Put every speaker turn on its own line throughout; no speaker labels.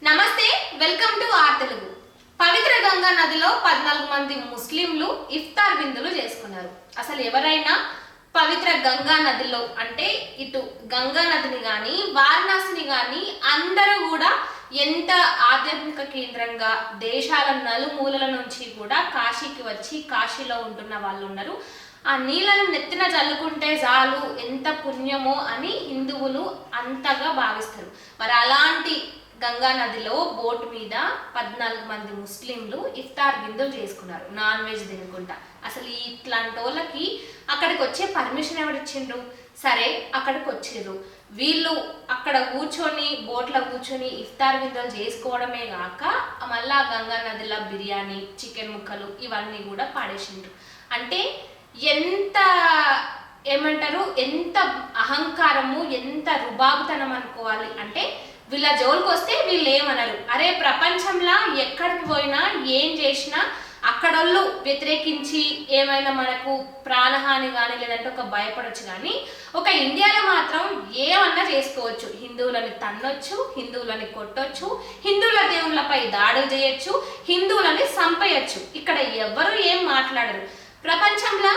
నమస్తే, welcome to are Telugu. పవిత్ర గంగా నదిలో 14 మంది ముస్లింలు ఇఫ్తార్ విందులు చేసుకున్నారు. అసలు ఎవరైనా పవిత్ర గంగా నదిలో అంటే ఇటు గంగా నదిని కానీ వారణాసిని కానీ అందరూ కూడా ఎంత ఆధ్యాత్మిక కేంద్రంగా దేశాల నలుమూలల నుంచి కూడా కాశీకి వచ్చి కాశీలో ఉంటున్న వాళ్ళు ఉన్నారు. ఆ నీళ్ళను నెత్తిన చల్లుకుంటే చాలు ఎంత పుణ్యమో అని హిందువులు అంతగా భావిస్తారు. మరి అలాంటి గంగా నదిలో బోట్ మీద 14 మంది ముస్లింలు ఇఫ్తార్ విందులు చేసుకున్నారు, నాన్ వెజ్ తినుకుంటా. అసలు ఇట్లాంటి వాళ్ళకి అక్కడికి వచ్చే పర్మిషన్ ఎవరిచ్చిండ్రు? సరే, అక్కడికి వచ్చిర్రు. వీళ్ళు అక్కడ కూర్చొని బోట్లో కూర్చొని ఇఫ్తార్ విందులు చేసుకోవడమే కాక మళ్ళా గంగా నదిలో బిర్యానీ, చికెన్ ముక్కలు ఇవన్నీ కూడా పాడేసిండ్రు. అంటే ఎంత ఏమంటారు, ఎంత అహంకారము, ఎంత రుబాబుతనం అనుకోవాలి. అంటే వీళ్ళ జోలికి వస్తే వీళ్ళు ఏమనరు, అరే ప్రపంచంలో ఎక్కడికి పోయినా ఏం చేసినా అక్కడోళ్ళు వ్యతిరేకించి ఏమైనా మనకు ప్రాణహాని కానీ లేదంటే ఒక భయపడొచ్చు. కానీ ఒక ఇండియాలో మాత్రం ఏమన్నా చేసుకోవచ్చు. హిందువులని తన్నొచ్చు, హిందువులని కొట్టొచ్చు, హిందువుల దేవుళ్ళపై దాడులు చేయొచ్చు, హిందువులని చంపేయచ్చు. ఇక్కడ ఎవరు ఏం మాట్లాడరు. ప్రపంచంలో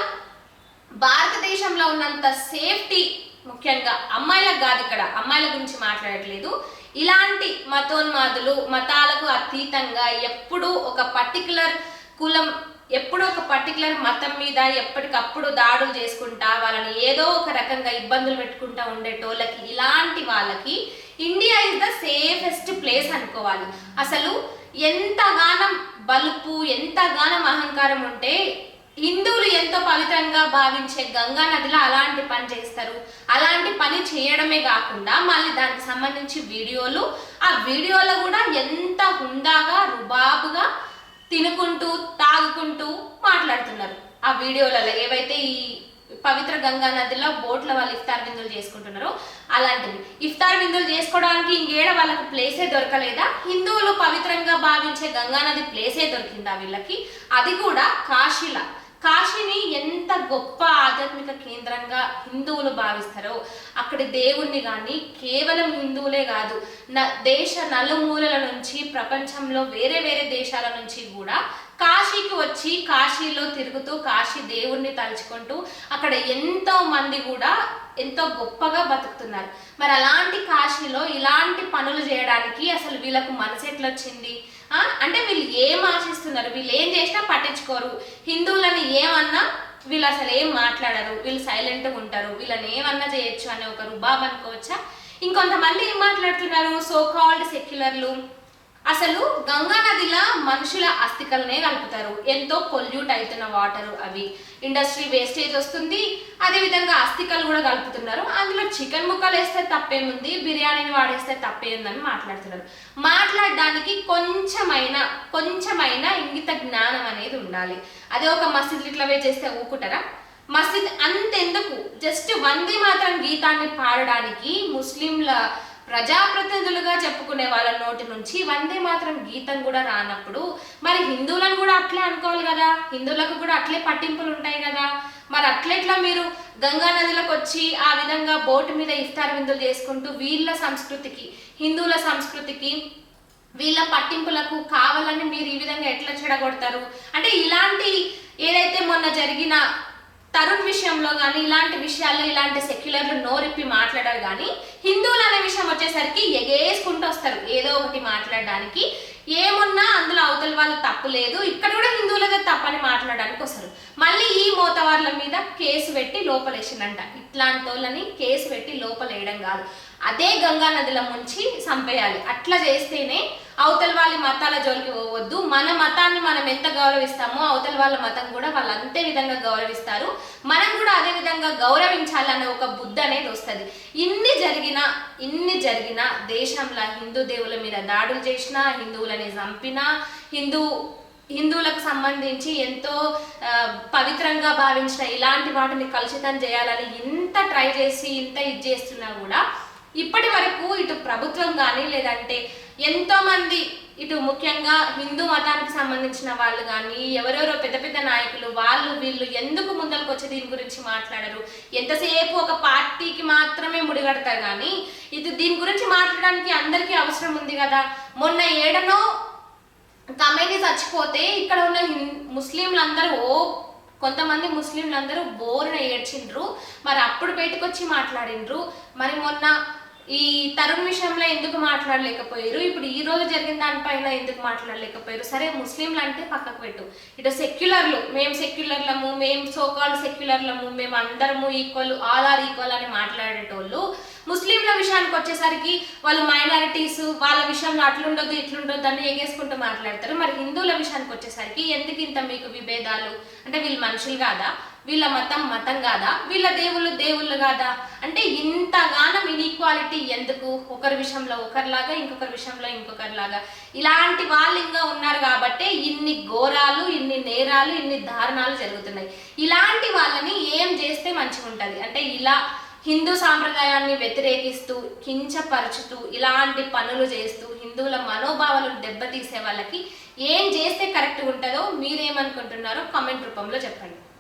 భారతదేశంలో ఉన్నంత సేఫ్టీ, ముఖ్యంగా అమ్మాయిలకు కాదు, ఇక్కడ అమ్మాయిల గురించి మాట్లాడట్లేదు, ఇలాంటి మతోన్మాదులు మతాలకు అతీతంగా ఎప్పుడూ ఒక పర్టికులర్ కులం, ఎప్పుడూ ఒక పర్టికులర్ మతం మీద ఎప్పటికప్పుడు దాడులు చేసుకుంటా వాళ్ళని ఏదో ఒక రకంగా ఇబ్బందులు పెట్టుకుంటా ఉండేటోళ్ళకి, ఇలాంటి వాళ్ళకి India is the safest place అనుకోవాలి. అసలు ఎంతగానం బలుపు, ఎంతగానం అహంకారం ఉంటే హిందువులు ఎంతో పవిత్రంగా భావించే గంగా నదిలో అలాంటి పని చేస్తారు. అలాంటి పని చేయడమే కాకుండా మళ్ళీ దానికి సంబంధించి వీడియోలు, ఆ వీడియోలో కూడా ఎంత హుందాగా రుబాబుగా తినుకుంటూ తాగుకుంటూ మాట్లాడుతున్నారు. ఆ వీడియోలలో ఏవైతే ఈ పవిత్ర గంగా నదిలో బోట్ల వాళ్ళు ఇఫ్తార్ విందులు చేసుకుంటున్నారో అలాంటివి. ఇఫ్తార్ విందులు చేసుకోవడానికి ఇంకేడ వాళ్ళకి ప్లేసే దొరకలేదా? హిందువులు పవిత్రంగా భావించే గంగా నది ప్లేసే దొరికిందా వీళ్ళకి? అది కూడా కాశీలా. కాశీని ఎంత గొప్ప ఆధ్యాత్మిక కేంద్రంగా హిందువులు భావిస్తారో అక్కడి దేవుణ్ణి కానీ కేవలం హిందువులే కాదు, దేశ నలుమూలల నుంచి, ప్రపంచంలో వేరే వేరే దేశాల నుంచి కూడా కాశీకి వచ్చి కాశీలో తిరుగుతూ కాశీ దేవుణ్ణి తలుచుకుంటూ అక్కడ ఎంతో మంది కూడా ఎంతో గొప్పగా బతుకుతున్నారు. మరి అలాంటి కాశీలో ఇలాంటి పనులు చేయడానికి అసలు వీళ్ళకు మనసు ఎట్లా వచ్చింది? అంటే వీళ్ళు ఏం ఆశిస్తున్నారు? వీళ్ళు ఏం చేసినా పట్టించుకోరు. హిందువులని ఏమన్నా వీళ్ళు అసలు ఏం మాట్లాడరు, వీళ్ళు సైలెంట్గా ఉంటారు, వీళ్ళని ఏమన్నా చేయొచ్చు అనే ఒక రుబాబ్ అనుకోవచ్చా? ఇంకొంతమంది ఏం మాట్లాడుతున్నారు, సో కాల్డ్ సెక్యులర్లు, అసలు గంగా నదిలో మనుషుల అస్థికలనే కలుపుతారు, ఎంతో పొల్యూట్ అవుతున్న వాటర్, అవి ఇండస్ట్రీ వేస్టేజ్ వస్తుంది, అదేవిధంగా అస్థికలు కూడా కలుపుతున్నారు, అందులో చికెన్ ముక్కలు వేస్తే తప్పేముంది, బిర్యానీని వాడేస్తే తప్పేముందని మాట్లాడుతున్నారు. మాట్లాడడానికి కొంచెమైనా ఇంగిత జ్ఞానం అనేది ఉండాలి. అదే ఒక మసీద్ ఇట్లా చేస్తే ఊకుంటారా? మసీద్ అంతెందుకు, జస్ట్ వందే మాత్రం గీతాన్ని పాడడానికి ముస్లింల ప్రజాప్రతినిధులుగా చెప్పుకునే వాళ్ళ నోటి నుంచి వందే మాత్రం గీతం కూడా రానప్పుడు మరి హిందువులను కూడా అట్లే అనుకోవాలి కదా, హిందువులకు కూడా అట్లే పట్టింపులు ఉంటాయి కదా. మరి అట్లెట్లా మీరు గంగా నదిలోకి వచ్చి ఆ విధంగా బోటు మీద ఇఫ్తార్ విందులు చేసుకుంటూ వీళ్ళ సంస్కృతికి, హిందువుల సంస్కృతికి, వీళ్ళ పట్టింపులకు కావాలని మీరు ఈ విధంగా ఎట్లా చెడగొడతారు? అంటే ఇలాంటి ఏదైతే మొన్న జరిగిన తరుణ్ విషయంలో కానీ ఇలాంటి విషయాల్లో ఇలాంటి సెక్యులర్లు నోరిప్పి మాట్లాడారు. కానీ హిందువులు అనే విషయం వచ్చేసరికి ఎగేసుకుంటూ వస్తారు ఏదో ఒకటి మాట్లాడడానికి. ఏమున్నా అందులో అవతల వాళ్ళు తప్పు లేదు, ఇక్కడ కూడా హిందువులదే తప్పని మాట్లాడడానికి వస్తారు. మళ్ళీ ఈ మోతవార్ల మీద కేసు పెట్టి లోపలేసిందంట. ఇట్లాంటి వాళ్ళని కేసు పెట్టి లోపలేయడం కాదు, అదే గంగా నదిలో ముంచి చంపేయాలి. అట్లా చేస్తేనే అవతల వాళ్ళ మతాల జోలికి పోవద్దు. మన మతాన్ని మనం ఎంత గౌరవిస్తామో అవతల వాళ్ళ మతం కూడా వాళ్ళు అంతే విధంగా గౌరవిస్తారు, మనం కూడా అదే విధంగా గౌరవించాలనే ఒక బుద్ధి అనేది వస్తుంది. ఇన్ని జరిగినా దేశంలో హిందూ దేవుల మీద దాడులు చేసినా, హిందువులని చంపినా, హిందువులకు సంబంధించి ఎంతో పవిత్రంగా భావించిన ఇలాంటి వాటిని కలుషితం చేయాలని ఇంత ట్రై చేసి ఇంత ఇది చేస్తున్నా కూడా ఇప్పటి వరకు ఇటు ప్రభుత్వం కానీ లేదంటే ఎంతో మంది ఇటు ముఖ్యంగా హిందూ మతానికి సంబంధించిన వాళ్ళు కానీ ఎవరెవరో పెద్ద పెద్ద నాయకులు వాళ్ళు వీళ్ళు ఎందుకు ముందరకు వచ్చి దీని గురించి మాట్లాడరు? ఎంతసేపు ఒక పార్టీకి మాత్రమే ముడిగడతారు కానీ ఇది దీని గురించి మాట్లాడడానికి అందరికీ అవసరం ఉంది కదా. మొన్న ఏడనో కమేని చచ్చిపోతే ఇక్కడ ఉన్న ముస్లింలందరూ కొంతమంది ముస్లింలందరూ బోరున ఏడ్చిండ్రు. మరి అప్పుడు బయటకు వచ్చి మాట్లాడిండ్రు. మరి మొన్న ఈ తరుణ్ విషయంలో ఎందుకు మాట్లాడలేకపోయారు? ఇప్పుడు ఈ రోజు జరిగిన దానిపైన ఎందుకు మాట్లాడలేకపోయారు? సరే ముస్లింలు అంటే పక్కకు పెట్టు, ఇటు సెక్యులర్లు, మేము సెక్యులర్లము, మేము సోకాల్డ్ సెక్యులర్లము, మేము అందరము ఈక్వల్, ఆల్ ఆర్ ఈక్వల్ అని మాట్లాడేటోళ్ళు ముస్లింల విషయానికి వచ్చేసరికి వాళ్ళు మైనారిటీస్, వాళ్ళ విషయంలో అట్లుండొద్దు ఇట్లుండొద్దు అని ఎగేసుకుంటూ మాట్లాడతారు. మరి హిందువుల విషయానికి వచ్చేసరికి ఎందుకు ఇంత మీకు విభేదాలు? అంటే వీళ్ళు మనుషులు కాదా? వీళ్ళ మతం మతం కాదా? వీళ్ళ దేవుళ్ళు దేవుళ్ళు కాదా? అంటే ఇంతగానం ఇన్ఈక్వాలిటీ ఎందుకు? ఒకరి విషయంలో ఒకరిలాగా, ఇంకొకరి విషయంలో ఇంకొకరిలాగా, ఇలాంటి వాళ్ళు ఇంకా ఉన్నారు కాబట్టే ఇన్ని ఘోరాలు, ఇన్ని నేరాలు, ఇన్ని దారుణాలు జరుగుతున్నాయి. ఇలాంటి వాళ్ళని ఏం చేస్తే మంచిగా ఉంటుంది? అంటే ఇలా హిందూ సాంప్రదాయాన్ని వ్యతిరేకిస్తూ, కించపరుచుతూ, ఇలాంటి పనులు చేస్తూ హిందువుల మనోభావాలను దెబ్బతీసే వాళ్ళకి ఏం చేస్తే కరెక్ట్గా ఉంటుందో మీరేమనుకుంటున్నారో కామెంట్ రూపంలో చెప్పండి.